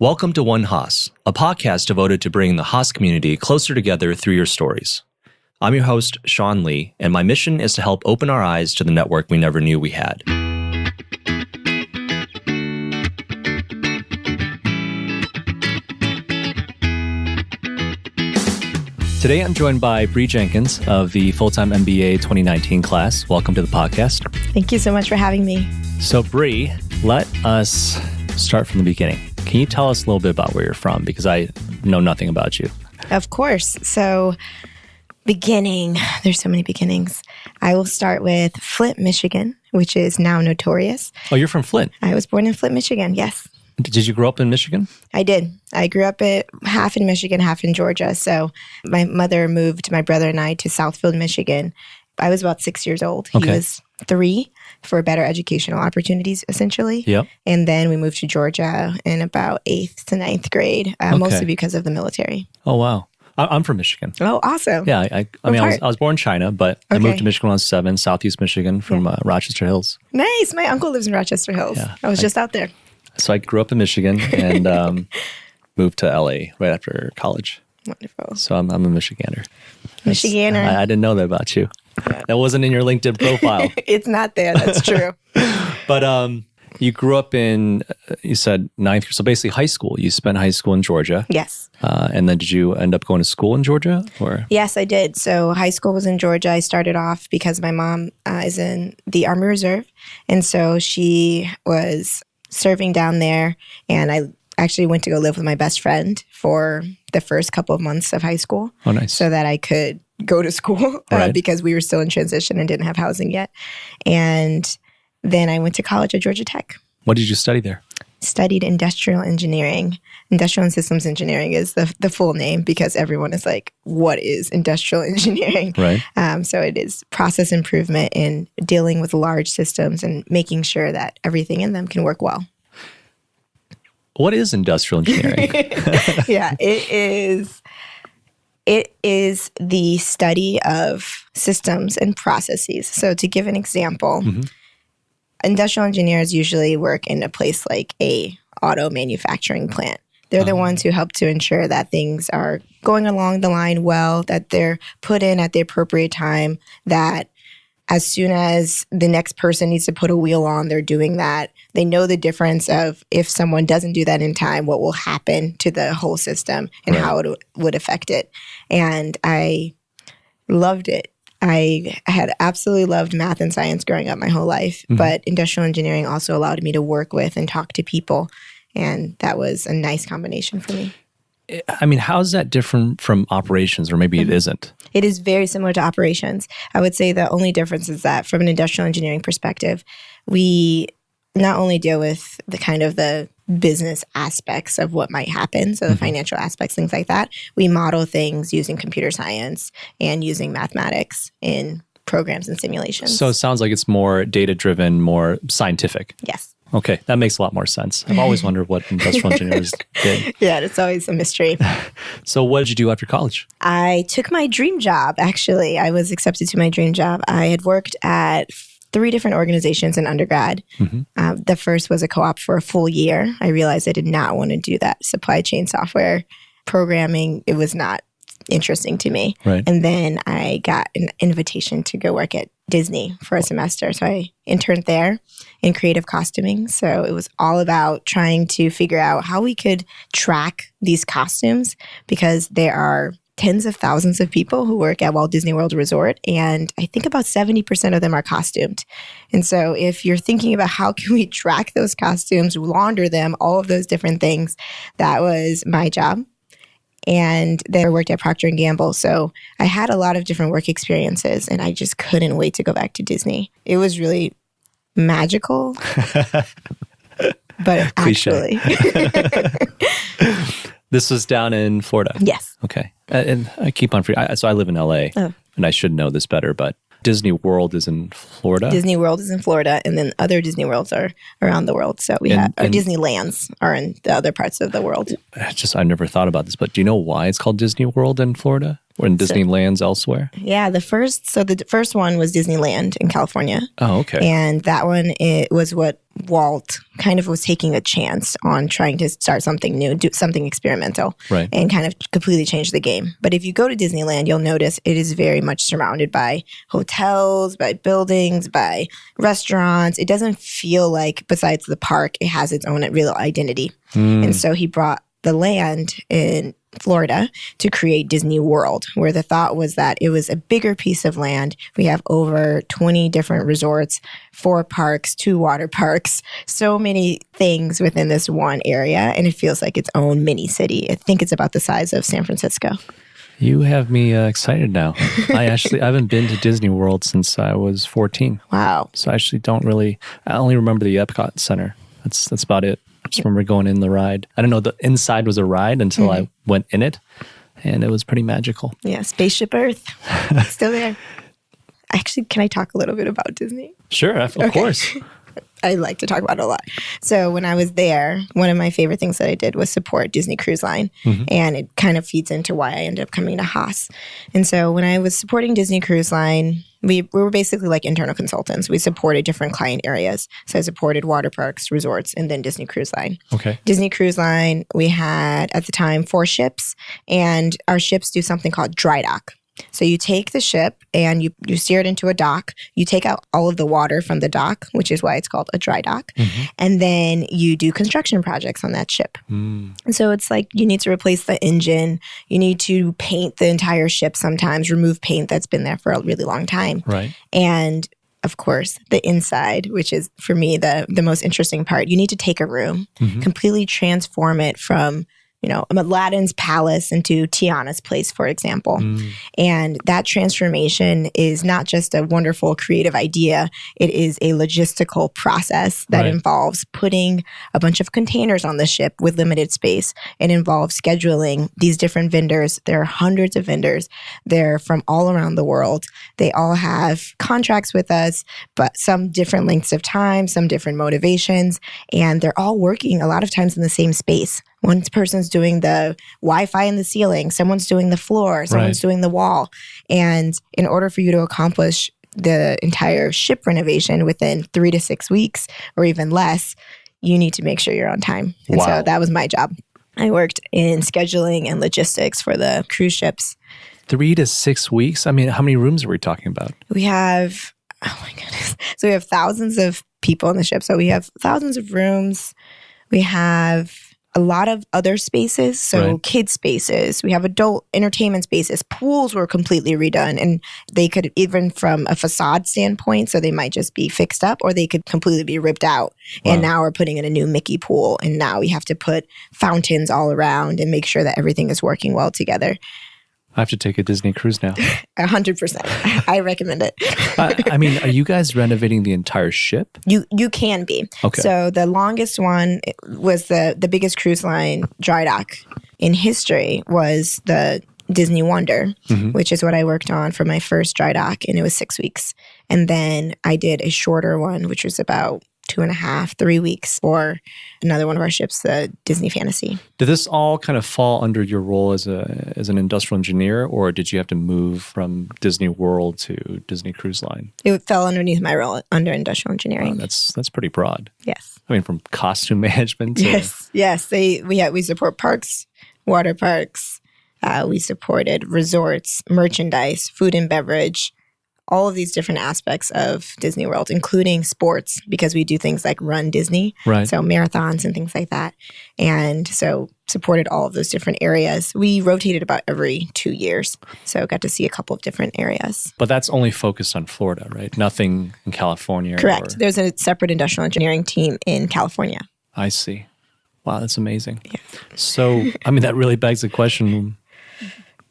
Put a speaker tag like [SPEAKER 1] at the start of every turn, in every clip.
[SPEAKER 1] Welcome to One Haas, a podcast devoted to bringing the Haas community closer together through your stories. I'm your host, Sean Lee, and my mission is to help open our eyes to the network we never knew we had. Today, I'm joined by Bree Jenkins of the Full-Time MBA 2019 class. Welcome to the podcast.
[SPEAKER 2] Thank you so much for having me.
[SPEAKER 1] So, Bree, let us start from the beginning. Can you tell us a little bit about where you're from? Because I know nothing about you.
[SPEAKER 2] Of course. So, beginning, there's so many beginnings. I will start with Flint, Michigan, which is now notorious.
[SPEAKER 1] Oh, you're from Flint?
[SPEAKER 2] I was born in Flint, Michigan, yes.
[SPEAKER 1] Did you grow up in Michigan?
[SPEAKER 2] I did. I grew up half in Michigan, half in Georgia. So my mother moved my brother and I to Southfield, Michigan. I was about 6 years old. He was 3 for better educational opportunities, essentially.
[SPEAKER 1] Yep.
[SPEAKER 2] And then we moved to Georgia in about 8th to 9th grade, mostly because of the military.
[SPEAKER 1] Oh, wow. I'm from Michigan.
[SPEAKER 2] Oh, awesome.
[SPEAKER 1] Yeah, I was born in China, but I moved to Michigan when I was 7, Southeast Michigan from Rochester Hills.
[SPEAKER 2] Nice. My uncle lives in Rochester Hills. Yeah, I was just out there.
[SPEAKER 1] So I grew up in Michigan and moved to LA right after college.
[SPEAKER 2] Wonderful.
[SPEAKER 1] So I'm a Michigander.
[SPEAKER 2] Michigander.
[SPEAKER 1] I didn't know that about you. Yeah. That wasn't in your LinkedIn profile.
[SPEAKER 2] It's not there. That's true.
[SPEAKER 1] But you grew up in, you said 9th, so basically high school. You spent high school in Georgia.
[SPEAKER 2] Yes.
[SPEAKER 1] And then did you end up going to school in Georgia? Or?
[SPEAKER 2] Yes, I did. So high school was in Georgia. I started off because my mom is in the Army Reserve. And so she was serving down there. And I actually went to go live with my best friend for the first couple of months of high school.
[SPEAKER 1] Oh, nice.
[SPEAKER 2] So that I could go to school because we were still in transition and didn't have housing yet. And then I went to college at Georgia Tech.
[SPEAKER 1] What did you study there?
[SPEAKER 2] Studied industrial engineering. Industrial and systems engineering is the full name because everyone is like, what is industrial engineering?
[SPEAKER 1] Right.
[SPEAKER 2] So it is process improvement in dealing with large systems and making sure that everything in them can work well.
[SPEAKER 1] What is industrial engineering?
[SPEAKER 2] Yeah, it is the study of systems and processes. So to give an example, industrial engineers usually work in a place like a auto manufacturing plant. They're the ones who help to ensure that things are going along the line well, that they're put in at the appropriate time, that as soon as the next person needs to put a wheel on, they're doing that. They know the difference of if someone doesn't do that in time, what will happen to the whole system and how it would affect it. And I loved it. I had absolutely loved math and science growing up my whole life, but industrial engineering also allowed me to work with and talk to people. And that was a nice combination for me.
[SPEAKER 1] I mean, how is that different from operations, or maybe it isn't?
[SPEAKER 2] It is very similar to operations. I would say the only difference is that from an industrial engineering perspective, we not only deal with the kind of the business aspects of what might happen, so the financial aspects, things like that. We model things using computer science and using mathematics in programs and simulations.
[SPEAKER 1] So it sounds like it's more data-driven, more scientific.
[SPEAKER 2] Yes.
[SPEAKER 1] Okay, that makes a lot more sense. I've always wondered what industrial engineers did.
[SPEAKER 2] Yeah, it's always a mystery.
[SPEAKER 1] So what did you do after college?
[SPEAKER 2] I took my dream job, actually. I was accepted to my dream job. I had worked at 3 different organizations in undergrad. The first was a co-op for a full year. I realized I did not want to do that supply chain software programming. It was not interesting to me.
[SPEAKER 1] Right.
[SPEAKER 2] And then I got an invitation to go work at Disney for a semester. So I interned there in creative costuming. So it was all about trying to figure out how we could track these costumes because there are tens of thousands of people who work at Walt Disney World Resort. And I think about 70% of them are costumed. And so if you're thinking about how can we track those costumes, launder them, all of those different things, that was my job. And then I worked at Procter & Gamble. So I had a lot of different work experiences and I just couldn't wait to go back to Disney. It was really magical, but actually.
[SPEAKER 1] This was down in Florida?
[SPEAKER 2] Yes.
[SPEAKER 1] Okay. And I keep on forgetting. So I live in LA and I should know this better, but Disney World is in Florida?
[SPEAKER 2] Disney World is in Florida, and then other Disney Worlds are around the world. So we have our Disneylands are in the other parts of the world.
[SPEAKER 1] I never thought about this, but do you know why it's called Disney World in Florida? Or in Disneyland's elsewhere?
[SPEAKER 2] Yeah, the first one was Disneyland in California.
[SPEAKER 1] Oh, okay.
[SPEAKER 2] And that one, it was what Walt kind of was taking a chance on trying to start something new, do something experimental,
[SPEAKER 1] right,
[SPEAKER 2] and kind of completely change the game. But if you go to Disneyland, you'll notice it is very much surrounded by hotels, by buildings, by restaurants. It doesn't feel like, besides the park, it has its own real identity. And so he brought the land in Florida to create Disney World, where the thought was that it was a bigger piece of land. We have over 20 different resorts, 4 parks, 2 water parks, so many things within this one area, and it feels like its own mini city. I think it's about the size of San Francisco.
[SPEAKER 1] You have me excited now. I haven't been to Disney World since I was 14.
[SPEAKER 2] Wow.
[SPEAKER 1] So I actually I only remember the Epcot Center. That's about it. I just remember going in the ride. I don't know, the inside was a ride until I went in it, and it was pretty magical.
[SPEAKER 2] Yeah, Spaceship Earth, still there. Actually, can I talk a little bit about Disney?
[SPEAKER 1] Sure, of course.
[SPEAKER 2] I like to talk about it a lot. So when I was there, one of my favorite things that I did was support Disney Cruise Line. And it kind of feeds into why I ended up coming to Haas. And so when I was supporting Disney Cruise Line, we were basically like internal consultants. We supported different client areas. So I supported water parks, resorts, and then Disney Cruise Line.
[SPEAKER 1] Okay.
[SPEAKER 2] Disney Cruise Line, we had at the time 4 ships, and our ships do something called dry dock. So you take the ship and you steer it into a dock. You take out all of the water from the dock, which is why it's called a dry dock. And then you do construction projects on that ship. And so it's like you need to replace the engine. You need to paint the entire ship sometimes, remove paint that's been there for a really long time.
[SPEAKER 1] Right.
[SPEAKER 2] And of course, the inside, which is for me the most interesting part. You need to take a room, completely transform it from Aladdin's palace into Tiana's place, for example. And that transformation is not just a wonderful creative idea. It is a logistical process that involves putting a bunch of containers on the ship with limited space. It involves scheduling these different vendors. There are hundreds of vendors. They're from all around the world. They all have contracts with us, but some different lengths of time, some different motivations, and they're all working a lot of times in the same space. One person's doing the Wi-Fi in the ceiling, someone's doing the floor, someone's doing the wall. And in order for you to accomplish the entire ship renovation within 3 to 6 weeks or even less, you need to make sure you're on time. And so that was my job. I worked in scheduling and logistics for the cruise ships.
[SPEAKER 1] 3 to 6 weeks? I mean, how many rooms are we talking about?
[SPEAKER 2] We have, oh my goodness. So we have thousands of people on the ship. So we have thousands of rooms. We have a lot of other spaces, so kids spaces. We have adult entertainment spaces. Pools were completely redone, and they could, even from a facade standpoint, so they might just be fixed up, or they could completely be ripped out. And now we're putting in a new Mickey pool, and now we have to put fountains all around and make sure that everything is working well together.
[SPEAKER 1] I have to take a Disney cruise now.
[SPEAKER 2] 100%. I recommend it.
[SPEAKER 1] I mean, are you guys renovating the entire ship?
[SPEAKER 2] You can be.
[SPEAKER 1] Okay.
[SPEAKER 2] So the longest one was the biggest cruise line dry dock in history was the Disney Wonder, which is what I worked on for my first dry dock, and it was 6 weeks. And then I did a shorter one, which was about 2.5, 3 weeks for another one of our ships, the Disney Fantasy.
[SPEAKER 1] Did this all kind of fall under your role as an industrial engineer, or did you have to move from Disney World to Disney Cruise Line?
[SPEAKER 2] It fell underneath my role under industrial engineering.
[SPEAKER 1] That's pretty broad.
[SPEAKER 2] Yes.
[SPEAKER 1] I mean, from costume management to...
[SPEAKER 2] Yes. We support parks, water parks. We supported resorts, merchandise, food and beverage, all of these different aspects of Disney World, including sports, because we do things like Run Disney, so marathons and things like that. And so supported all of those different areas. We rotated about every 2 years, so got to see a couple of different areas.
[SPEAKER 1] But that's only focused on Florida, right? Nothing in California?
[SPEAKER 2] Correct. There's a separate industrial engineering team in California.
[SPEAKER 1] I see. Wow, that's amazing.
[SPEAKER 2] Yeah.
[SPEAKER 1] So, I mean, that really begs the question,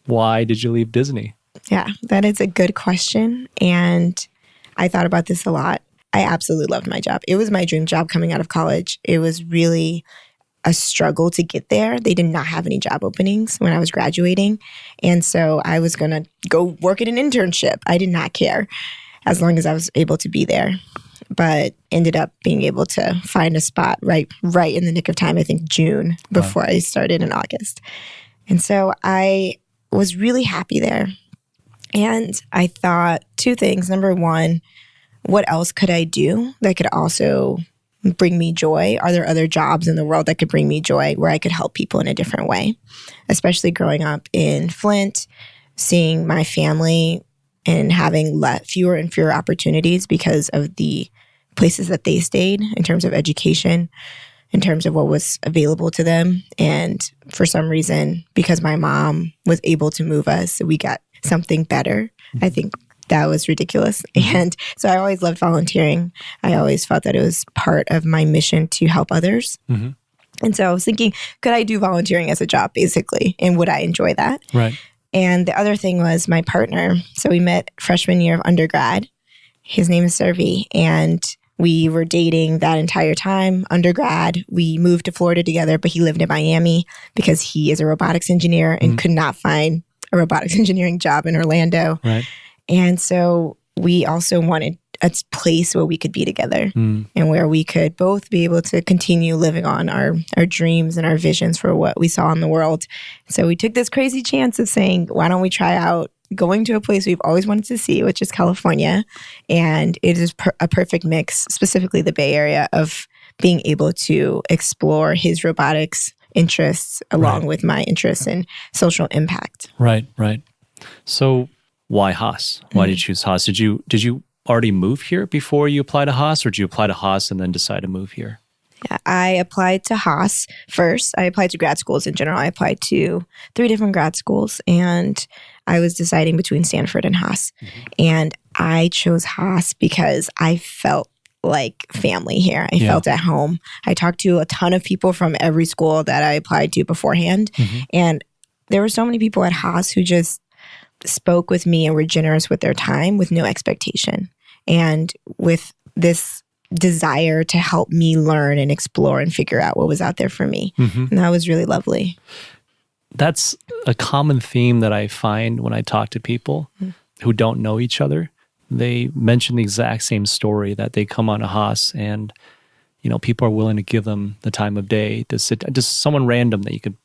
[SPEAKER 1] why did you leave Disney?
[SPEAKER 2] Yeah, that is a good question. And I thought about this a lot. I absolutely loved my job. It was my dream job coming out of college. It was really a struggle to get there. They did not have any job openings when I was graduating. And so I was going to go work at an internship. I did not care as long as I was able to be there. But ended up being able to find a spot right in the nick of time, I think June, before I started in August. And so I was really happy there. And I thought two things. Number one, what else could I do that could also bring me joy? Are there other jobs in the world that could bring me joy where I could help people in a different way? Especially growing up in Flint, seeing my family and having fewer and fewer opportunities because of the places that they stayed in terms of education, in terms of what was available to them. And for some reason, because my mom was able to move us, we got something better. I think that was ridiculous. And so I always loved volunteering. I always felt that it was part of my mission to help others. And so I was thinking, could I do volunteering as a job, basically? And would I enjoy that?
[SPEAKER 1] Right.
[SPEAKER 2] And the other thing was my partner. So we met freshman year of undergrad. His name is Servi. And we were dating that entire time, undergrad. We moved to Florida together, but he lived in Miami because he is a robotics engineer and could not find a robotics engineering job in Orlando.
[SPEAKER 1] Right.
[SPEAKER 2] And so we also wanted a place where we could be together and where we could both be able to continue living on our dreams and our visions for what we saw in the world. So we took this crazy chance of saying, why don't we try out going to a place we've always wanted to see, which is California. And it is a perfect mix, specifically the Bay Area, of being able to explore his robotics interests along with my interests in social impact.
[SPEAKER 1] Right. So why Haas? Why did you choose Haas? Did you already move here before you applied to Haas, or did you apply to Haas and then decide to move here?
[SPEAKER 2] Yeah, I applied to Haas first. I applied to grad schools in general. I applied to 3 different grad schools, and I was deciding between Stanford and Haas. And I chose Haas because I felt like family here. I felt at home. I talked to a ton of people from every school that I applied to beforehand. And there were so many people at Haas who just spoke with me and were generous with their time with no expectation. And with this desire to help me learn and explore and figure out what was out there for me. And that was really lovely.
[SPEAKER 1] That's a common theme that I find when I talk to people who don't know each other. They mention the exact same story, that they come on a Haas and, people are willing to give them the time of day to sit, just someone random that you could,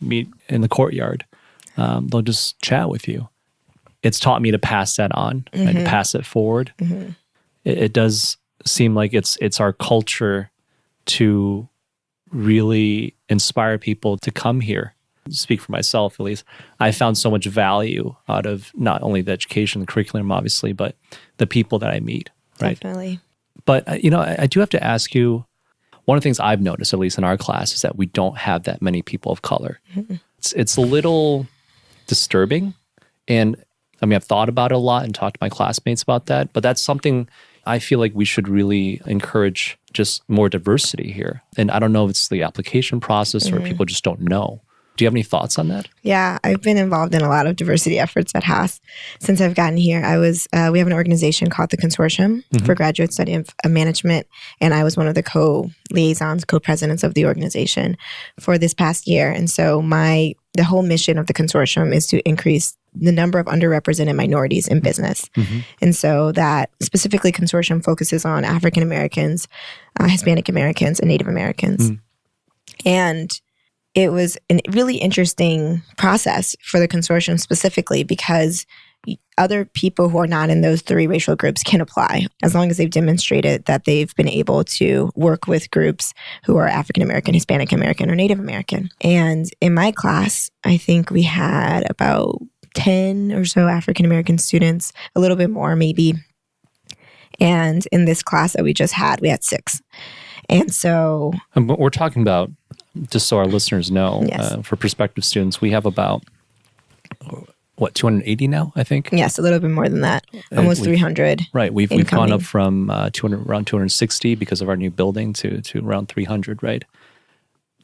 [SPEAKER 1] meet in the courtyard. They'll just chat with you. It's taught me to pass that on, right, to pass it forward. It does seem like it's our culture to really inspire people to come here. Speak for myself, at least. I found so much value out of not only the education, the curriculum, obviously, but the people that I meet. Right?
[SPEAKER 2] Definitely.
[SPEAKER 1] But, I do have to ask you, one of the things I've noticed, at least in our class, is that we don't have that many people of color. It's a little disturbing. And I've thought about it a lot and talked to my classmates about that, but that's something I feel like we should really encourage, just more diversity here. And I don't know if it's the application process or people just don't know. Do you have any thoughts on that?
[SPEAKER 2] Yeah, I've been involved in a lot of diversity efforts at Haas since I've gotten here. We have an organization called the Consortium for Graduate Study of Management, and I was one of the co-liaisons, co-presidents of the organization for this past year. And so the whole mission of the Consortium is to increase the number of underrepresented minorities in business. And so that specifically Consortium focuses on African Americans, Hispanic Americans, and Native Americans. And it was a really interesting process for the Consortium specifically because other people who are not in those 3 racial groups can apply as long as they've demonstrated that they've been able to work with groups who are African American, Hispanic American, or Native American. And in my class, I think we had about 10 or so African American students, a little bit more maybe. And in this class that we just had, we had 6. And so
[SPEAKER 1] we're talking about, just so our listeners know, for prospective students, we have about, 280 now, I think?
[SPEAKER 2] Yes, a little bit more than that. Almost 300.
[SPEAKER 1] Right. We've gone up from around 260 because of our new building to around 300, right?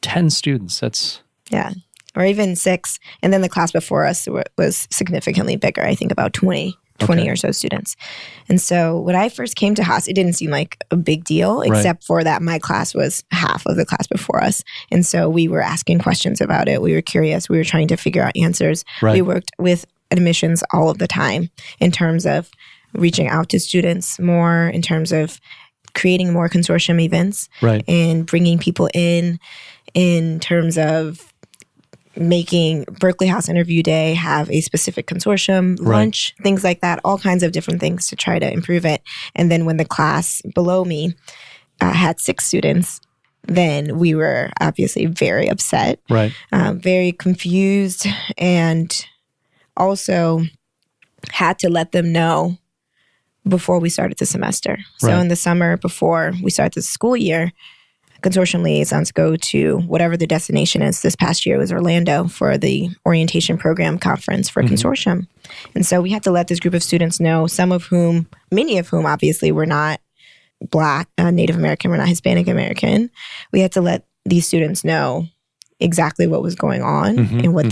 [SPEAKER 1] 10 students, that's...
[SPEAKER 2] Yeah, or even 6. And then the class before us was significantly bigger, I think about 20 or so students. And so when I first came to Haas, it didn't seem like a big deal, except for that my class was half of the class before us. And so we were asking questions about it. We were curious. We were trying to figure out answers. We worked with admissions all of the time in terms of reaching out to students more, in terms of creating more consortium events and bringing people in terms of making Berkeley Haas interview day have a specific consortium, lunch, things like that, all kinds of different things to try to improve it. And then when the class below me had 6 students, then we were obviously very upset, very confused, and also had to let them know before we started the semester. So in the summer before we start the school year, consortium liaisons go to whatever the destination is. This past year was Orlando for the orientation program conference for consortium. And so we had to let this group of students know, many of whom obviously were not Black, Native American, were not Hispanic American. We had to let these students know exactly what was going on and what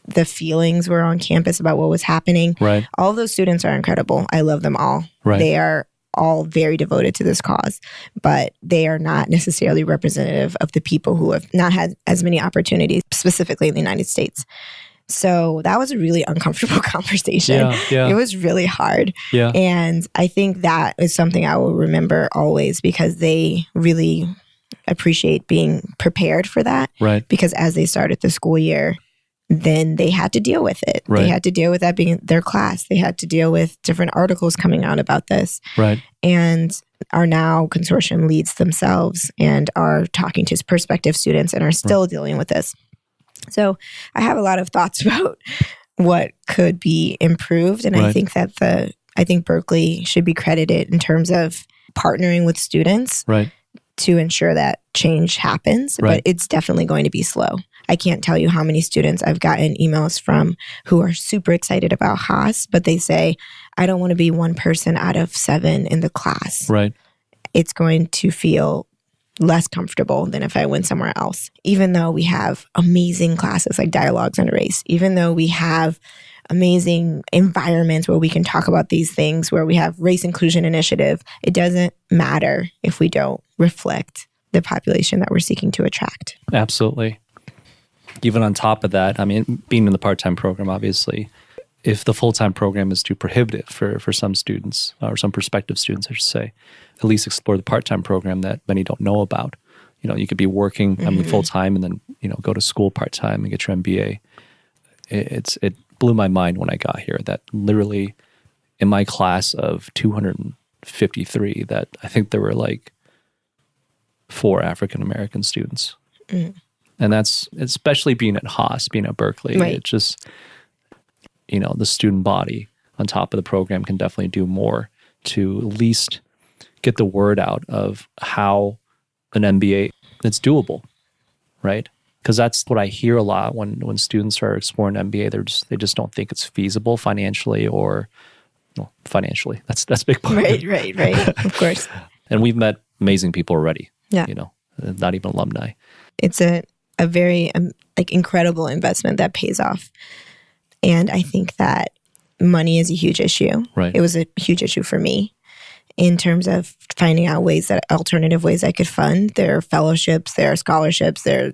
[SPEAKER 2] the feelings were on campus about what was happening. All of those students are incredible. I love them all. They are all very devoted to this cause, but they are not necessarily representative of the people who have not had as many opportunities, specifically in the United States. So that was a really uncomfortable conversation. It was really hard. And I think that is something I will remember always, because they really appreciate being prepared for that. Because as they started the school year, then they had to deal with it. They had to deal with that being their class. They had to deal with different articles coming out about this. And are now consortium leads themselves and are talking to prospective students and are still dealing with this. So I have a lot of thoughts about what could be improved. And I think that I think Berkeley should be credited in terms of partnering with students to ensure that change happens. But it's definitely going to be slow. I can't tell you how many students I've gotten emails from who are super excited about Haas, but they say, I don't want to be one person out of 7 in the class. It's going to feel less comfortable than if I went somewhere else. Even though we have amazing classes like Dialogues on Race, even though we have amazing environments where we can talk about these things, where we have race inclusion initiative, it doesn't matter if we don't reflect the population that we're seeking to attract.
[SPEAKER 1] Absolutely. Even on top of that, I mean, being in the part-time program, obviously, if the full-time program is too prohibitive for some students, or some prospective students, I should say, at least explore the part-time program that many don't know about. You know, you could be working, full-time and then, go to school part-time and get your MBA. It blew my mind when I got here that literally in my class of 253, that I think there were like 4 African-American students. And that's, especially being at Haas, being at Berkeley, it's just, the student body on top of the program can definitely do more to at least get the word out of how an MBA, it's doable, right? Because that's what I hear a lot when students are exploring MBA. They just don't think it's feasible financially financially. That's a big part.
[SPEAKER 2] Right. Of course.
[SPEAKER 1] And we've met amazing people already. Not even alumni.
[SPEAKER 2] It's a very incredible investment that pays off. And I think that money is a huge issue. It was a huge issue for me in terms of finding out alternative ways I could fund. There are fellowships, there are scholarships, there are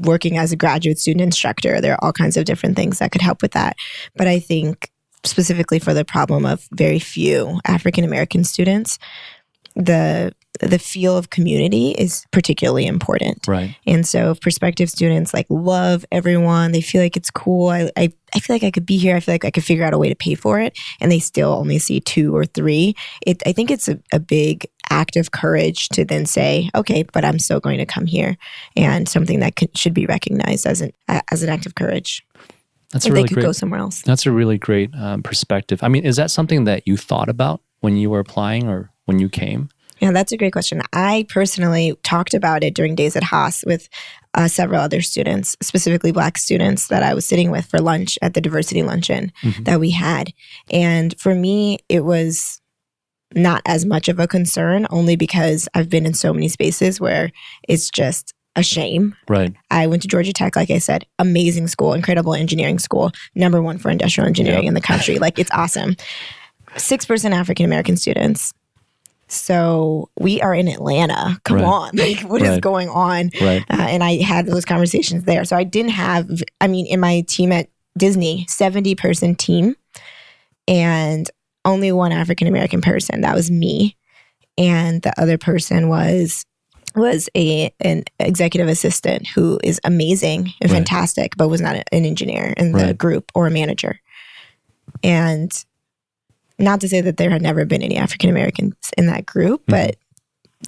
[SPEAKER 2] working as a graduate student instructor. There are all kinds of different things that could help with that. But I think specifically for the problem of very few African-American students, the feel of community is particularly important. And so if prospective students love everyone, they feel like it's cool. I feel like I could be here. I feel like I could figure out a way to pay for it. And they still only see 2 or 3. I think it's a big act of courage to then say, okay, but I'm still going to come here, and something that should be recognized as an act of courage.
[SPEAKER 1] That's really
[SPEAKER 2] they could go somewhere else.
[SPEAKER 1] That's a really great perspective. I mean, is that something that you thought about when you were applying or when you came?
[SPEAKER 2] Yeah, that's a great question. I personally talked about it during days at Haas with several other students, specifically Black students that I was sitting with for lunch at the diversity luncheon that we had. And for me, it was not as much of a concern, only because I've been in so many spaces where it's just a shame. I went to Georgia Tech, like I said, amazing school, incredible engineering school, #1 for industrial engineering in the country. It's awesome. 6% African-American students. So we are in Atlanta. Come on. What is going on? And I had those conversations there. So I didn't have, in my team at Disney, 70-person team, and only 1 African-American person. That was me. And the other person was was an executive assistant who is amazing and fantastic, but was not an engineer in the group or a manager. And not to say that there had never been any African Americans in that group, but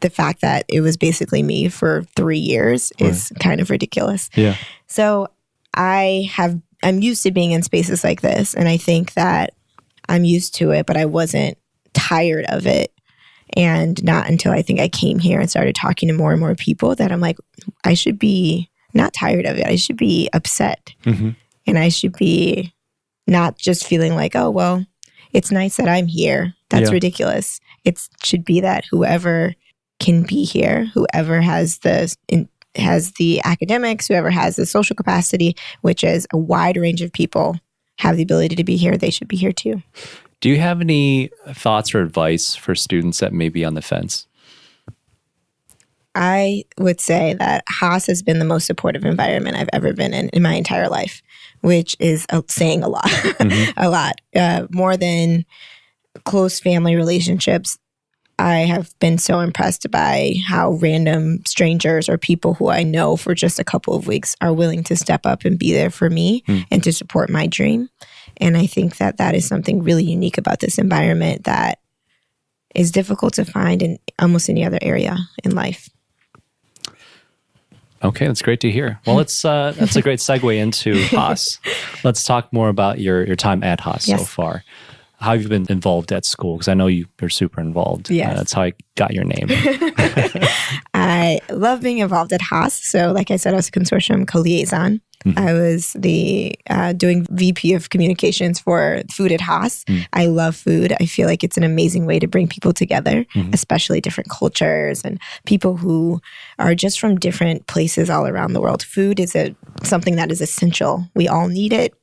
[SPEAKER 2] the fact that it was basically me for 3 years is kind of ridiculous.
[SPEAKER 1] Yeah.
[SPEAKER 2] So I'm used to being in spaces like this, and I think that I'm used to it, but I wasn't tired of it. And not until I think I came here and started talking to more and more people that I'm like, I should be not tired of it. I should be upset. And I should be not just feeling like, oh, well, it's nice that I'm here. That's ridiculous. It should be that whoever can be here, whoever has the academics, whoever has the social capacity, which is a wide range of people, have the ability to be here, they should be here too.
[SPEAKER 1] Do you have any thoughts or advice for students that may be on the fence?
[SPEAKER 2] I would say that Haas has been the most supportive environment I've ever been in my entire life, which is saying a lot, a lot. More than close family relationships, I have been so impressed by how random strangers or people who I know for just a couple of weeks are willing to step up and be there for me and to support my dream. And I think that that is something really unique about this environment that is difficult to find in almost any other area in life.
[SPEAKER 1] Okay, that's great to hear. Well, that's a great segue into Haas. Let's talk more about your time at Haas so far. How have you been involved at school? Because I know you're super involved.
[SPEAKER 2] Yes.
[SPEAKER 1] That's how I got your name.
[SPEAKER 2] I love being involved at Haas. So like I said, I was a Consortium co-liaison. I was doing VP of communications for food at Haas. I love food. I feel like it's an amazing way to bring people together, especially different cultures and people who are just from different places all around the world. Food is something that is essential. We all need it.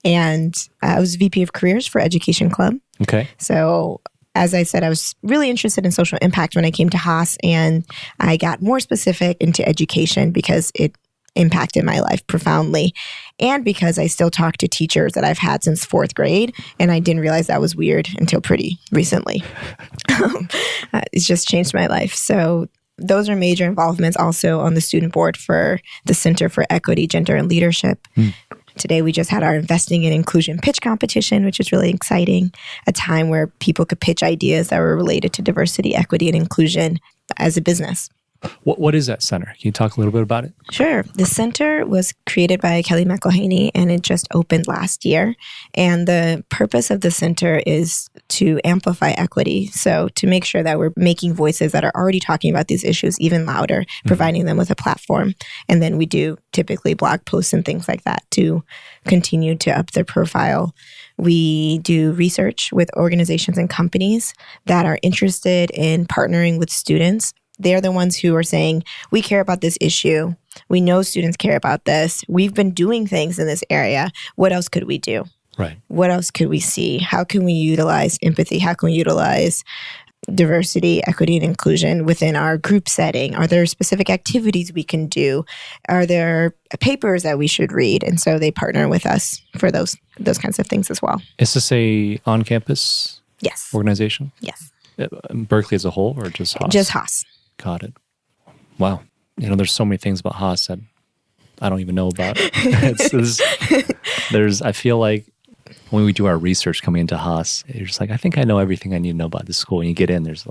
[SPEAKER 2] And I was VP of careers for Education Club.
[SPEAKER 1] Okay.
[SPEAKER 2] So as I said, I was really interested in social impact when I came to Haas, and I got more specific into education because it impacted my life profoundly, and because I still talk to teachers that I've had since 4th grade, and I didn't realize that was weird until pretty recently. It's just changed my life. So those are major involvements. Also on the student board for the Center for Equity, Gender, and Leadership. Today, we just had our Investing in Inclusion pitch competition, which was really exciting, a time where people could pitch ideas that were related to diversity, equity, and inclusion as a business.
[SPEAKER 1] What is that center? Can you talk a little bit about it?
[SPEAKER 2] Sure. The center was created by Kelly McElhaney, and it just opened last year. And the purpose of the center is to amplify equity. So to make sure that we're making voices that are already talking about these issues even louder, providing them with a platform. And then we do typically blog posts and things like that to continue to up their profile. We do research with organizations and companies that are interested in partnering with students. They're the ones who are saying, we care about this issue. We know students care about this. We've been doing things in this area. What else could we do?
[SPEAKER 1] Right.
[SPEAKER 2] What else could we see? How can we utilize empathy? How can we utilize diversity, equity, and inclusion within our group setting? Are there specific activities we can do? Are there papers that we should read? And so they partner with us for those kinds of things as well.
[SPEAKER 1] Is this a on-campus organization?
[SPEAKER 2] Yes.
[SPEAKER 1] Berkeley as a whole, or just Haas?
[SPEAKER 2] Just Haas.
[SPEAKER 1] Got it. Wow. There's so many things about Haas that I don't even know about. I feel like when we do our research coming into Haas, you're just like, I think I know everything I need to know about this school. And you get in, there's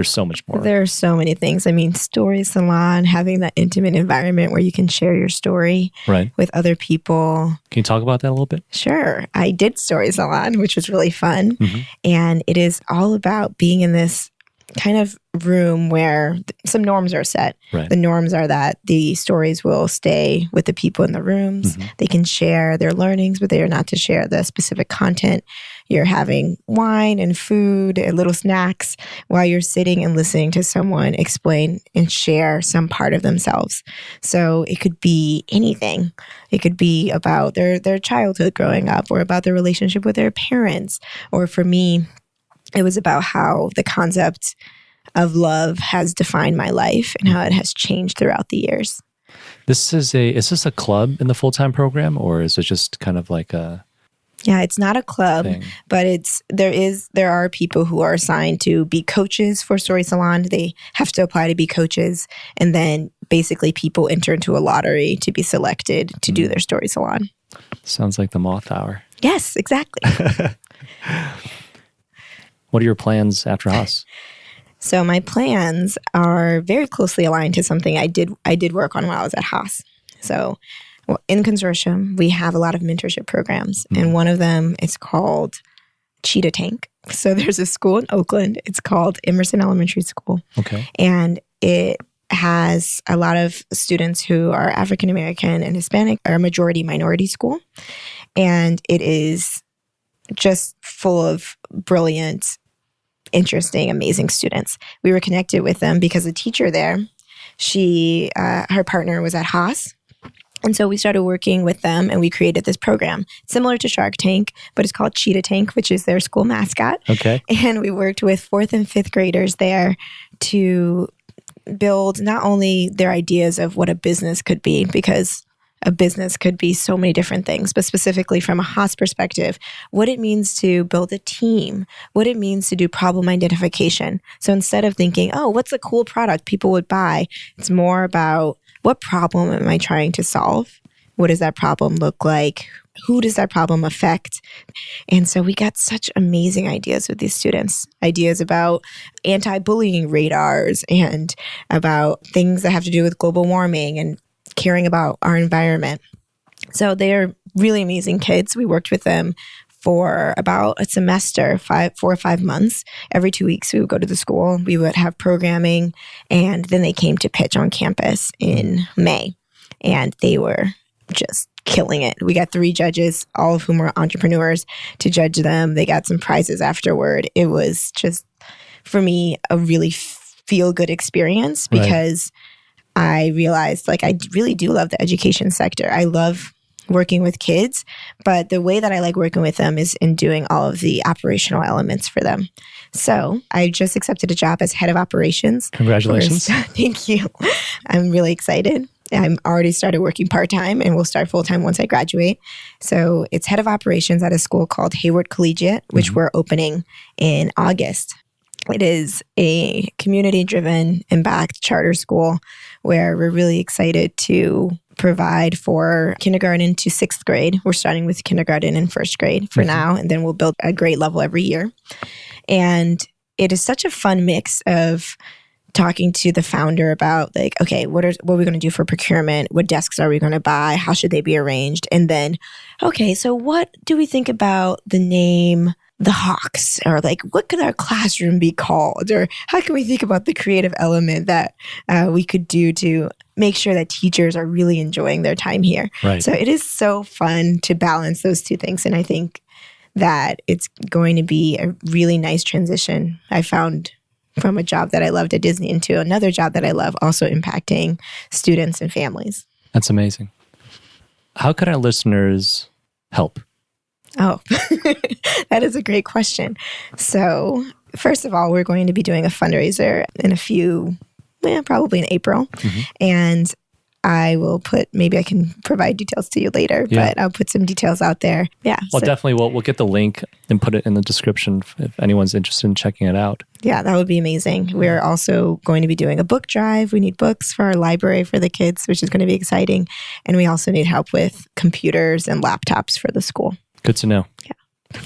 [SPEAKER 1] so much more.
[SPEAKER 2] There are so many things. I mean, Story Salon, having that intimate environment where you can share your story with other people.
[SPEAKER 1] Can you talk about that a little bit?
[SPEAKER 2] Sure. I did Story Salon, which was really fun. And it is all about being in this kind of room where some norms are set. The norms are that the stories will stay with the people in the rooms. They can share their learnings, but they are not to share the specific content. You're having wine and food and little snacks while you're sitting and listening to someone explain and share some part of themselves. So it could be anything. It could be about their childhood growing up, or about their relationship with their parents. Or for me, it was about how the concept of love has defined my life and how it has changed throughout the years.
[SPEAKER 1] Is this a club in the full-time program, or is it just kind of like a
[SPEAKER 2] Yeah, it's not a club,
[SPEAKER 1] thing.
[SPEAKER 2] but there are people who are assigned to be coaches for Story Salon. They have to apply to be coaches, and then basically people enter into a lottery to be selected to do their Story Salon.
[SPEAKER 1] Sounds like the Moth Hour.
[SPEAKER 2] Yes, exactly.
[SPEAKER 1] What are your plans after Haas?
[SPEAKER 2] So my plans are very closely aligned to something I did work on while I was at Haas. So in Consortium, we have a lot of mentorship programs, and one of them is called Cheetah Tank. So there's a school in Oakland. It's called Emerson Elementary School.
[SPEAKER 1] Okay.
[SPEAKER 2] And it has a lot of students who are African American and Hispanic, or majority minority school. And it is just full of brilliant, interesting, amazing students. We were connected with them because a teacher there, her partner was at Haas. And so we started working with them, and we created this program similar to Shark Tank, but it's called Cheetah Tank, which is their school mascot.
[SPEAKER 1] Okay.
[SPEAKER 2] And we worked with 4th and 5th graders there to build not only their ideas of what a business could be, because a business could be so many different things, but specifically from a Haas perspective, what it means to build a team, what it means to do problem identification. So instead of thinking, oh, what's a cool product people would buy, it's more about what problem am I trying to solve? What does that problem look like? Who does that problem affect? And so we got such amazing ideas with these students, ideas about anti-bullying radars and about things that have to do with global warming and caring about our environment. So they are really amazing kids. We worked with them for about a semester, 4 or 5 months. Every 2 weeks, we would go to the school. We would have programming, and then they came to pitch on campus in May, and they were just killing it. We got 3 judges, all of whom were entrepreneurs, to judge them. They got some prizes afterward. It was just, for me, a really feel-good experience because I realized, like, I really do love the education sector. I love working with kids, but the way that I like working with them is in doing all of the operational elements for them. So I just accepted a job as head of operations.
[SPEAKER 1] Congratulations.
[SPEAKER 2] Thank you. I'm really excited. I'm already started working part-time and will start full-time once I graduate. So it's head of operations at a school called Hayward Collegiate, which we're opening in August. It is a community-driven and backed charter school where we're really excited to provide for kindergarten to 6th grade. We're starting with kindergarten and 1st grade for now, and then we'll build a grade level every year. And it is such a fun mix of talking to the founder about, like, okay, what are we going to do for procurement? What desks are we going to buy? How should they be arranged? And then, okay, so what do we think about the name the Hawks? Or like, what could our classroom be called? Or how can we think about the creative element that we could do to make sure that teachers are really enjoying their time here?
[SPEAKER 1] Right.
[SPEAKER 2] So it is so fun to balance those two things. And I think that it's going to be a really nice transition. I found from a job that I loved at Disney into another job that I love, also impacting students and families.
[SPEAKER 1] That's amazing. How can our listeners help?
[SPEAKER 2] Oh, that is a great question. So first of all, we're going to be doing a fundraiser in probably in April. And maybe I can provide details to you later, but I'll put some details out there. Yeah.
[SPEAKER 1] Well, definitely we'll get the link and put it in the description if anyone's interested in checking it out.
[SPEAKER 2] Yeah, that would be amazing. We're also going to be doing a book drive. We need books for our library for the kids, which is going to be exciting. And we also need help with computers and laptops for the school.
[SPEAKER 1] Good to know.
[SPEAKER 2] Yeah.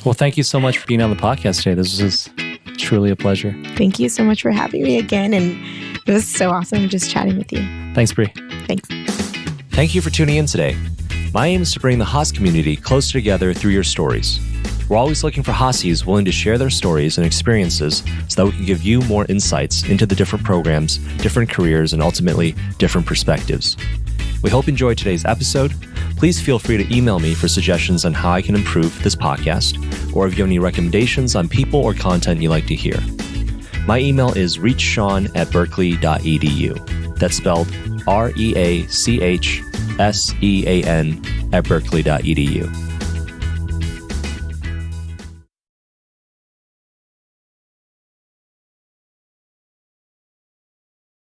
[SPEAKER 1] Well, thank you so much for being on the podcast today. This was truly a pleasure.
[SPEAKER 2] Thank you so much for having me again. And it was so awesome just chatting with you.
[SPEAKER 1] Thanks, Bree.
[SPEAKER 2] Thanks.
[SPEAKER 3] Thank you for tuning in today. My aim is to bring the Haas community closer together through your stories. We're always looking for Haasies willing to share their stories and experiences so that we can give you more insights into the different programs, different careers, and ultimately different perspectives. We hope you enjoyed today's episode. Please feel free to email me for suggestions on how I can improve this podcast, or if you have any recommendations on people or content you'd like to hear. My email is reachsean@berkeley.edu. That's spelled REACHSEAN@berkeley.edu.